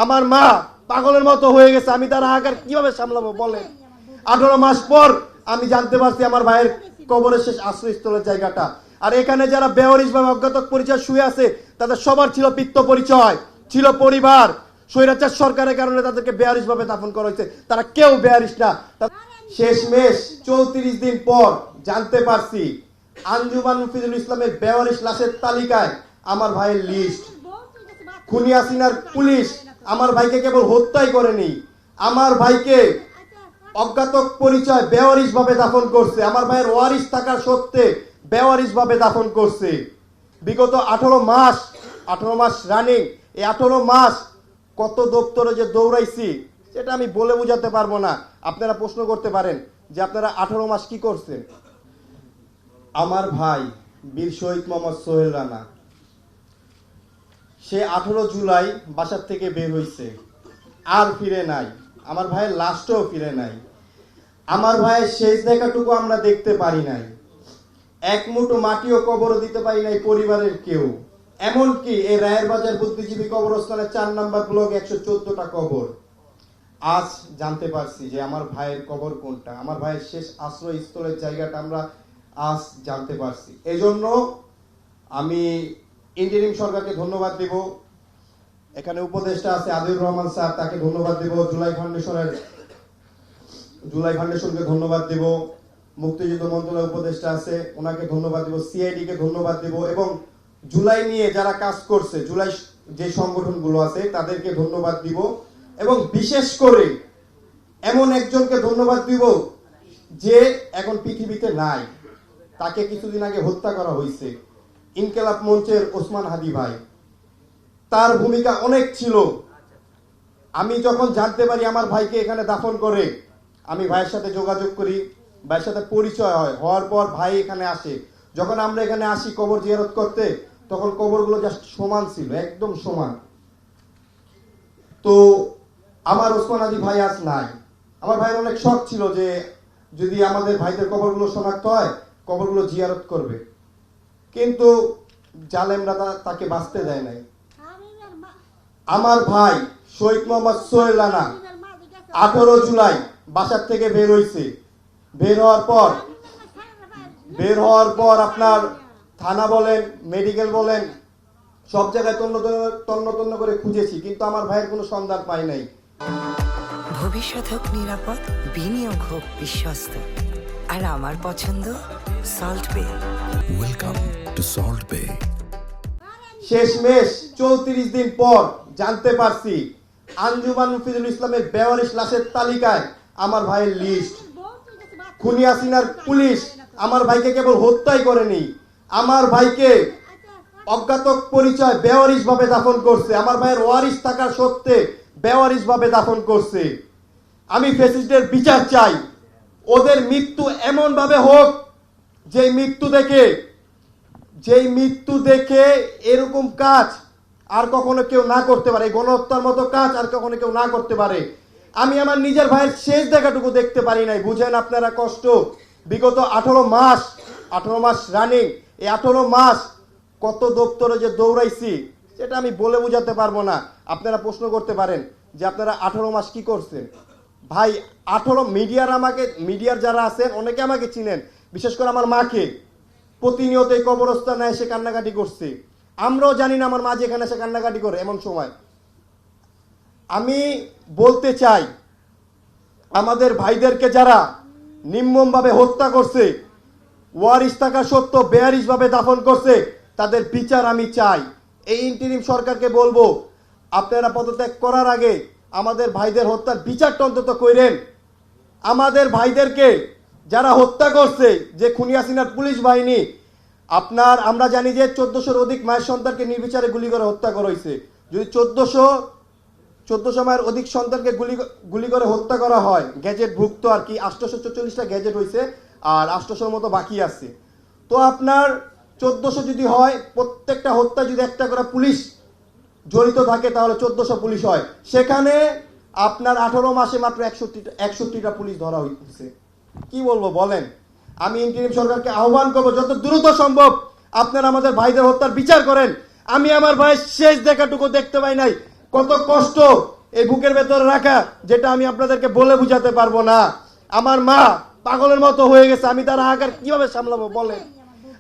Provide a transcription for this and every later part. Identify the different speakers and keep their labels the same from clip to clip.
Speaker 1: আমার মা পাগলের মতো হয়ে গেছে, আমি তার হাহাকার কিভাবে সামলাবো বলেন। 18 মাস পর আমি জানতে পারছি আমার ভাইয়ের কবরের শেষ আশ্রয়স্থলের জায়গাটা। আর এখানে যারা বেওয়ারিশ ভাবে অজ্ঞাত পরিচয় শুয়ে আছে তাদের সবার ছিল পিত্ত পরিচয়, ছিল পরিবার। স্বৈরাচার সরকারের কারণে তাদেরকে বেওয়ারিশ ভাবে দাফন করা হয়েছে, তারা কেউ বেওয়ারিশ না। শেষমেশ 34 দিন পর জানতে পারছি আঞ্জুমান মুফিদুল ইসলামের বেওয়ারিশ লাশের তালিকায় আমার ভাইয়ের লিস্ট। খুনি হাসিনার পুলিশ আমার ভাইকে কেবল হত্যাই করেনি, আমার ভাইকে অজ্ঞাত পরিচয় বেওয়ারিশ ভাবে দাফন করছে। আমার ভাইয়ের ওয়ারিশ থাকার সত্ত্বে বেওয়ারিশ ভাবে দাফন করছে। বিগত 18 মাস রানিং, এই 18 মাস কত দপ্তরে যে দৌড়াইছি সেটা আমি বলে বোঝাতে পারবো না। আপনারা প্রশ্ন করতে পারেন যে আপনারা 18 মাস কি করছেন। আমার ভাই বীর শহীদ মোহাম্মদ সোহেল রানা, সে 18 জুলাই বাসার থেকে বের হইছে, আর ফিরে নাই। আমার ভাইয়ের লাশটাও ফিরে নাই। আমার ভাইয়ের শেষ দেখাটুকু আমরা দেখতে পারি নাই। এক মুঠো মাটিও কবর দিতে পারি নাই পরিবারের কেউ। এমনকি এই রায়ের বাজার বুদ্ধিজীবী কবরস্থানে 4 নম্বর ব্লক 114টা কবর। আজ জানতে পারছি যে আমার ভাইয়ের কবর কোনটা, আমার ভাইয়ের শেষ আশ্রয়স্থলের জায়গাটা আমরা আজ জানতে পারছি। এজন্য আমি ইন্টারিম সরকারকে ধন্যবাদ দেব। এখানে উপদেষ্টা আছে আদিউর রহমান স্যার, তাকে ধন্যবাদ দেব। জুলাই ফাউন্ডেশনকে ধন্যবাদ দেব। মুক্তিযুদ্ধ মন্ত্রণালয়ের উপদেষ্টা আছে, ওনাকে ধন্যবাদ দেব। সিআইডি কে ধন্যবাদ দেব। এবং জুলাই নিয়ে যারা কাজ করছে, জুলাই যে সংগঠনগুলো আছে তাদেরকে ধন্যবাদ দিব। এবং বিশেষ করে এমন একজনকে ধন্যবাদ দিব যে এখন পৃথিবীতে নাই, তাকে কিছুদিন আগে হত্যা করা হয়েছে, ইনকিলাব মঞ্চের ওসমান হাদি ভাই। তার ভূমিকা অনেক ছিল। আমি যখন জানতে পারি আমার ভাইকে এখানে দাফন করে, আমি ভাইয়ের সাথে যোগাযোগ করি, ভাইয়ের সাথে পরিচয় হয়। হওয়ার পর ভাই এখানে আসে। যখন আমরা এখানে আসি কবর জিয়ারত করতে, তখন কবরগুলো জাস্ট সমান ছিল, একদম সমান। তো আমার ওসমান হাদি ভাই আজ নাই। আমার ভাইয়ের অনেক শখ ছিল যে যদি আমাদের ভাইদের কবরগুলো শনাক্ত হয়, কবরগুলো জিয়ারত করবে, কিন্তু জালেমরা তাকে বাঁচতে দেয় নাই। আমার ভাই শহীদ মোহাম্মদ সোহেল রানা 18 জুলাই বাসার থেকে বের হয়েছে। বের হওয়ার পর আপনার থানা বলেন, মেডিকেল বলেন, সব জায়গায় তন্ন করে খুঁজেছি, কিন্তু আমার ভাইয়ের কোনো সন্ধান পাই নাই।
Speaker 2: ভবিষ্যৎ হোক নিরাপদ, বিনিয়োগ হোক বিশ্বস্ত, আর আমার পছন্দ সল্ট বে।
Speaker 3: ওয়েলকাম টু সল্ট বে।
Speaker 1: শেষমেশ 34 দিন পর জানতে পারছি আঞ্জুমান মুফিদুল ইসলামের বেওয়ারিশ লাশের তালিকায় আমার ভাইয়ের লিস্ট। খুনি হাসিনার পুলিশ আমার ভাইকে কেবল হত্যাই করেনি, আমার ভাইকে অজ্ঞাত পরিচয় বেওয়ারিশ ভাবে দাফন করছে। আমার ভাইয়ের ওয়ারিশ থাকার সত্ত্বে বেওয়ারিশ ভাবে দাফন করছে। আমি ফ্যাসিস্টদের বিচার চাই। ওদের মৃত্যু এমন ভাবে হোক যেই মৃত্যু দেখে এরকম কাজ আর কখনো কেউ না করতে পারে, গণহত্যার মতো কাজ আর কখনো কেউ না করতে পারে। আমি আমার নিজের ভাইয়ের শেষ দেখাটুকু দেখতে পারি নাই। বুঝেন আপনারা কষ্ট। বিগত 18 মাস রানিং, এই 18 মাস কত দপ্তরে যে দৌড়াইছি সেটা আমি বলে বোঝাতে পারবো না। আপনারা প্রশ্ন করতে পারেন যে আপনারা 18 মাস কি করছেন। ভাই 18 মিডিয়ার যারা আছেন অনেকে আমাকে চিনেন, বিশেষ করে আমার মাকে প্রতিনিয়ত এই কবরস্থানে এসে কান্নাকাটি করছে। আমরাও জানি না আমার মা যে এখানে এসে কান্নাকাটি করে এমন সময়। আমি বলতে চাই আমাদের ভাইদেরকে যারা নির্মমভাবে হত্যা করছে, ওয়ারিশ থাকা সত্ত্বেও বেওয়ারিশ ভাবে দাফন করছে, তাদের বিচার আমি চাই। এই ইন্টারিম সরকারকে বলবো আপনারা পদত্যাগ করার আগে আমাদের ভাইদের হত্যার বিচারটা অন্তত কইরেন। আমাদের ভাইদেরকে যারা হত্যা করছে, যে খুনি হাসিনার পুলিশ বাহিনী, আমরা জানি যে 1400-র অধিক মায়ের সন্তানকে নির্বিচারে গুলি করে হত্যা করা হয়েছে। যদি 1400 মায়ের অধিক সন্তানকে গুলি করে হত্যা করা হয়, গ্যাজেট ভুক্ত আর কি 844টা গ্যাজেট হয়েছে, আর 800-র মতো বাকি আছে। তো আপনার 1400 যদি হয়, প্রত্যেকটা হত্যা যদি একটা করে পুলিশ জড়িত থাকে তাহলে 1400 পুলিশ হয়। সেখানে আপনার 18 মাসে মাত্র 61টা পুলিশ ধরা হয়েছে। কি বলবো বলেন। আমি ইন্টারিম সরকারকে আহ্বান করবো যত দ্রুত সম্ভব আপনারা আমাদের ভাইদের হত্যার বিচার করেন। আমি আমার ভাইয়ের শেষ দেখাটুকু দেখতে পাই নাই। কত কষ্ট এই বুকের ভেতরে রাখা, যেটা আমি আপনাদেরকে বলে বুঝাতে পারবো না। আমার মা পাগলের মতো হয়ে গেছে, আমি তার আকার কিভাবে সামলাবো বলেন।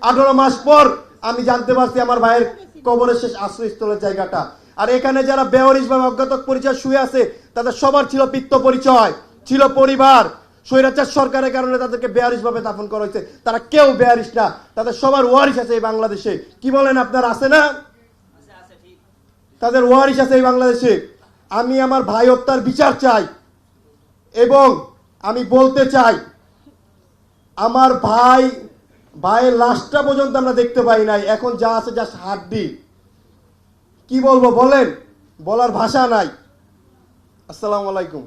Speaker 1: 18 মাস পর আমি জানতে পারছি আমার ভাইয়ের কবরের শেষ আশ্রয়স্থলের জায়গাটা। আর এখানে যারা বেওয়ারিশ বা অজ্ঞাতক পরিচয় শুয়ে আছে, তাদের সবার ছিল পিত্ত পরিচয়, ছিল পরিবার। স্বৈরাচার সরকারের কারণে তাদেরকে বেয়ারিশ ভাবে দাফন করা হয়েছে। তারা কেউ বেয়ারিশ না, তাদের সবার ওয়ারিশ আছে এই বাংলাদেশে। কি বলেন আপনারা, আছে না? তাদের ওয়ারিশ আছে এই বাংলাদেশে। আমি আমার ভাই হত্যার বিচার চাই, এবং আমি বলতে চাই আমার ভাইয়ের লাশটা পর্যন্ত আমরা দেখতে পাই নাই। এখন যা আছে জাস্ট হাড্ডি। কি বলবো বলেন, বলার ভাষা নাই। আসসালামু আলাইকুম।